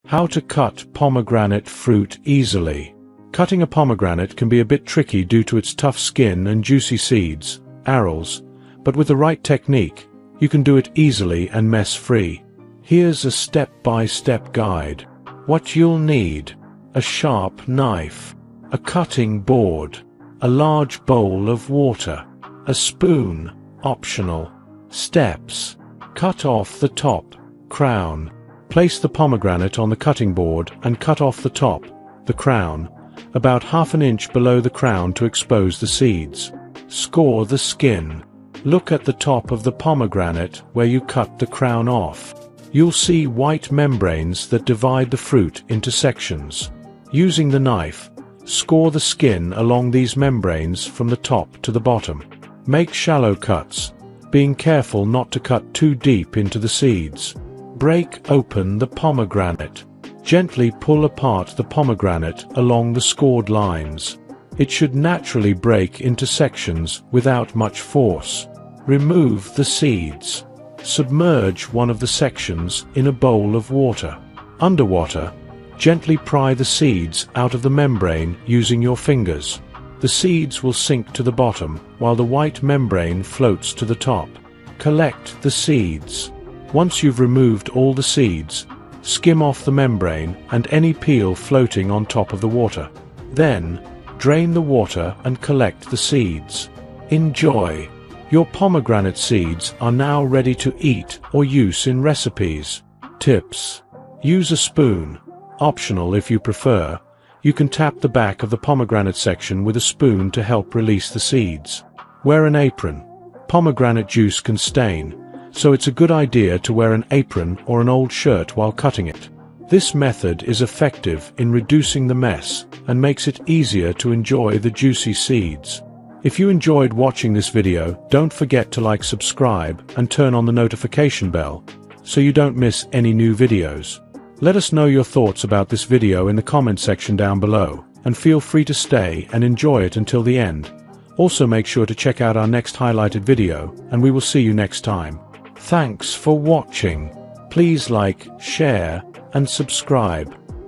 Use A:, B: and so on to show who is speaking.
A: How to cut pomegranate fruit easily. Cutting a pomegranate can be a bit tricky due to its tough skin and juicy seeds, arils, but with the right technique, you can do it easily and mess-free. Here's a step-by-step guide. What you'll need: a sharp knife, a cutting board, a large bowl of water, a spoon, optional. Steps: cut off the top, crown. Place the pomegranate on the cutting board and cut off the top, the crown, about ½ inch below the crown to expose the seeds. Score the skin. Look at the top of the pomegranate where you cut the crown off. You'll see white membranes that divide the fruit into sections. Using the knife, score the skin along these membranes from the top to the bottom. Make shallow cuts, being careful not to cut too deep into the seeds. Break open the pomegranate. Gently pull apart the pomegranate along the scored lines. It should naturally break into sections without much force. Remove the seeds. Submerge one of the sections in a bowl of water. Underwater, gently pry the seeds out of the membrane using your fingers. The seeds will sink to the bottom while the white membrane floats to the top. Collect the seeds. Once you've removed all the seeds, skim off the membrane and any peel floating on top of the water. Then, drain the water and collect the seeds. Enjoy! Your pomegranate seeds are now ready to eat or use in recipes. Tips: use a spoon. Optional if you prefer. You can tap the back of the pomegranate section with a spoon to help release the seeds. Wear an apron. Pomegranate juice can stain, so it's a good idea to wear an apron or an old shirt while cutting it. This method is effective in reducing the mess and makes it easier to enjoy the juicy seeds. If you enjoyed watching this video, don't forget to like, subscribe, and turn on the notification bell, so you don't miss any new videos. Let us know your thoughts about this video in the comment section down below, and feel free to stay and enjoy it until the end. Also make sure to check out our next highlighted video, and we will see you next time. Thanks for watching. Please like, share, and subscribe.